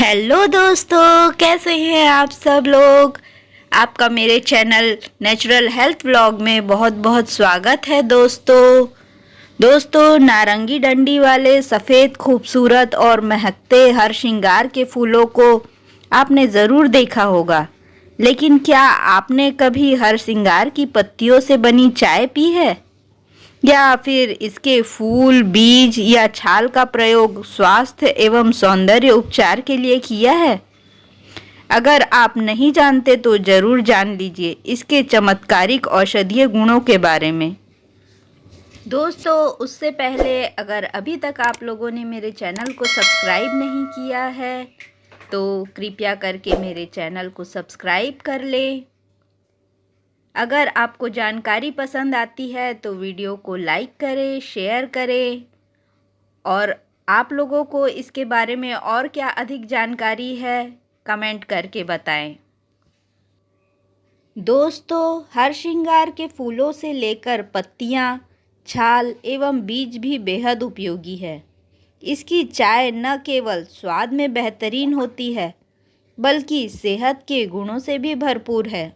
Hello दोस्तों, कैसे हैं आप सब लोग। आपका मेरे चैनल नेचुरल हेल्थ व्लॉग में बहुत बहुत स्वागत है दोस्तों नारंगी डंडी वाले सफ़ेद खूबसूरत और महकते हर श्रृंगार के फूलों को आपने ज़रूर देखा होगा, लेकिन क्या आपने कभी हर श्रृंगार की पत्तियों से बनी चाय पी है या फिर इसके फूल, बीज या छाल का प्रयोग स्वास्थ्य एवं सौंदर्य उपचार के लिए किया है। अगर आप नहीं जानते तो जरूर जान लीजिए इसके चमत्कारिक औषधीय गुणों के बारे में। दोस्तों, उससे पहले अगर अभी तक आप लोगों ने मेरे चैनल को सब्सक्राइब नहीं किया है तो कृपया करके मेरे चैनल को सब्सक्राइब कर लें। अगर आपको जानकारी पसंद आती है तो वीडियो को लाइक करें, शेयर करें और आप लोगों को इसके बारे में और क्या अधिक जानकारी है कमेंट करके बताएं। दोस्तों, हर श्रृंगार के फूलों से लेकर पत्तियां, छाल एवं बीज भी बेहद उपयोगी है। इसकी चाय न केवल स्वाद में बेहतरीन होती है बल्कि सेहत के गुणों से भी भरपूर है।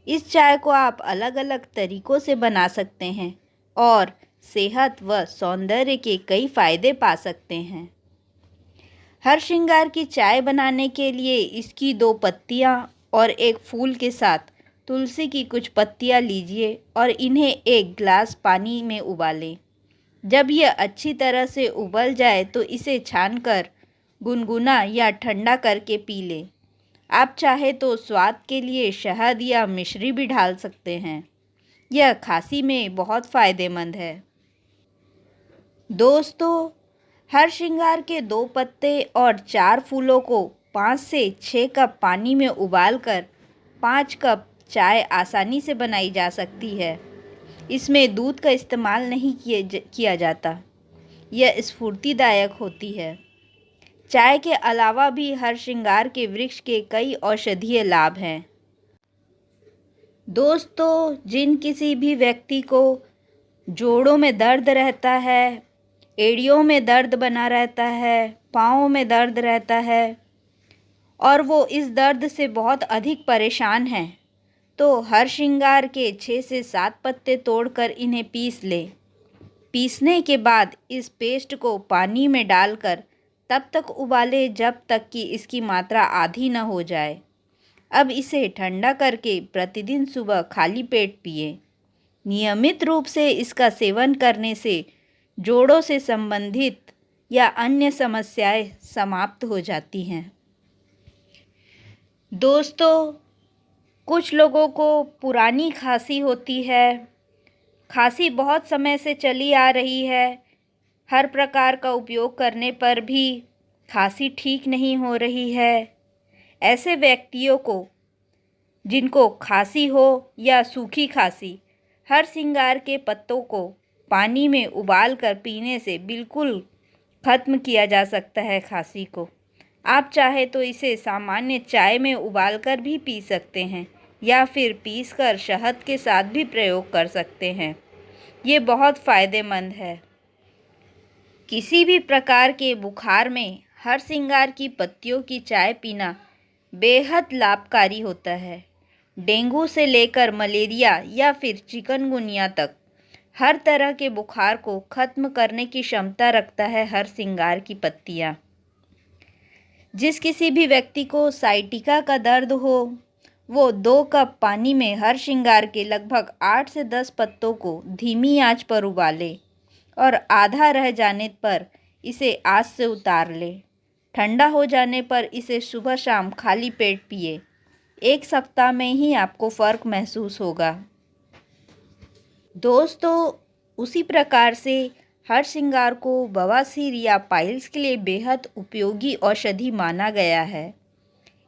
इस चाय को आप अलग अलग तरीक़ों से बना सकते हैं और सेहत व सौंदर्य के कई फ़ायदे पा सकते हैं। हर श्रृंगार की चाय बनाने के लिए इसकी 2 पत्तियां और एक फूल के साथ तुलसी की कुछ पत्तियां लीजिए और इन्हें एक गिलास पानी में उबालें। जब यह अच्छी तरह से उबल जाए तो इसे छानकर गुनगुना या ठंडा करके पी लें। आप चाहे तो स्वाद के लिए शहद या मिश्री भी डाल सकते हैं। यह खांसी में बहुत फ़ायदेमंद है। दोस्तों, हर श्रृंगार के 2 पत्ते और 4 फूलों को 5 से 6 कप पानी में उबालकर 5 कप चाय आसानी से बनाई जा सकती है। इसमें दूध का इस्तेमाल नहीं किया जाता। यह स्फूर्तिदायक होती है। चाय के अलावा भी हर श्रृंगार के वृक्ष के कई औषधीय लाभ हैं। दोस्तों, जिन किसी भी व्यक्ति को जोड़ों में दर्द रहता है, एड़ियों में दर्द बना रहता है, पाँवों में दर्द रहता है और वो इस दर्द से बहुत अधिक परेशान हैं, तो हर श्रृंगार के 6 से 7 पत्ते तोड़कर इन्हें पीस लें। पीसने के बाद इस पेस्ट को पानी में डालकर तब तक उबालें जब तक कि इसकी मात्रा आधी न हो जाए। अब इसे ठंडा करके प्रतिदिन सुबह खाली पेट पिएं। नियमित रूप से इसका सेवन करने से जोड़ों से संबंधित या अन्य समस्याएं समाप्त हो जाती हैं। दोस्तों, कुछ लोगों को पुरानी खांसी होती है। खांसी बहुत समय से चली आ रही है। हर प्रकार का उपयोग करने पर भी खांसी ठीक नहीं हो रही है। ऐसे व्यक्तियों को जिनको खांसी हो या सूखी खांसी, हर श्रृंगार के पत्तों को पानी में उबाल कर पीने से बिल्कुल ख़त्म किया जा सकता है खांसी को। आप चाहे तो इसे सामान्य चाय में उबालकर भी पी सकते हैं या फिर पीसकर शहद के साथ भी प्रयोग कर सकते हैं। ये बहुत फ़ायदेमंद है। किसी भी प्रकार के बुखार में हर श्रृंगार की पत्तियों की चाय पीना बेहद लाभकारी होता है। डेंगू से लेकर मलेरिया या फिर चिकनगुनिया तक हर तरह के बुखार को ख़त्म करने की क्षमता रखता है हर श्रृंगार की पत्तियाँ। जिस किसी भी व्यक्ति को साइटिका का दर्द हो, वो 2 कप पानी में हर श्रृंगार के लगभग 8 से 10 पत्तों को धीमी आंच पर उबाले और आधा रह जाने पर इसे आंच से उतार ले। ठंडा हो जाने पर इसे सुबह शाम खाली पेट पिए। 1 सप्ताह में ही आपको फ़र्क महसूस होगा। दोस्तों, उसी प्रकार से हर श्रृंगार को बवासीर या पाइल्स के लिए बेहद उपयोगी औषधि माना गया है।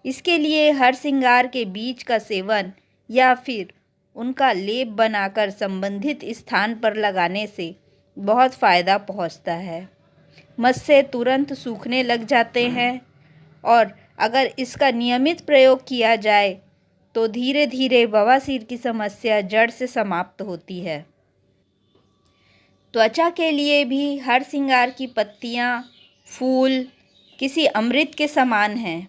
इसके लिए हर श्रृंगार के बीज का सेवन या फिर उनका लेप बनाकर संबंधित स्थान पर लगाने से बहुत फ़ायदा पहुंचता है। मस्से तुरंत सूखने लग जाते हैं और अगर इसका नियमित प्रयोग किया जाए तो धीरे धीरे बवासीर की समस्या जड़ से समाप्त होती है। त्वचा के लिए भी हर श्रृंगार की पत्तियाँ, फूल किसी अमृत के समान है।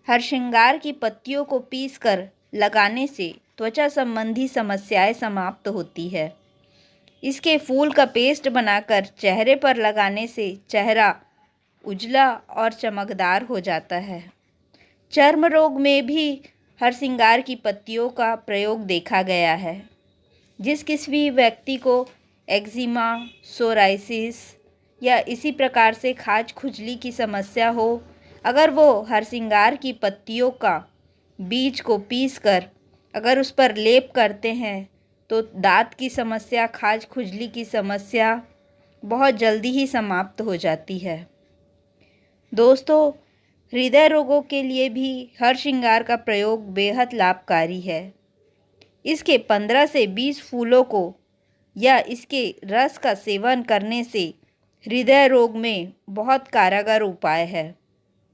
हरसिंगार की पत्तियों को पीसकर लगाने से त्वचा संबंधी समस्याएं समाप्त होती है। इसके फूल का पेस्ट बनाकर चेहरे पर लगाने से चेहरा उजला और चमकदार हो जाता है। चर्म रोग में भी हरसिंगार की पत्तियों का प्रयोग देखा गया है। जिस किसी व्यक्ति को एक्जिमा, सोराइसिस या इसी प्रकार से खाज खुजली की समस्या हो, अगर वो हरसिंगार की पत्तियों का बीज को पीसकर अगर उस पर लेप करते हैं तो दांत की समस्या, खाज खुजली की समस्या बहुत जल्दी ही समाप्त हो जाती है। दोस्तों, हृदय रोगों के लिए भी हरसिंगार का प्रयोग बेहद लाभकारी है। इसके 15 से 20 फूलों को या इसके रस का सेवन करने से हृदय रोग में बहुत कारगर उपाय है।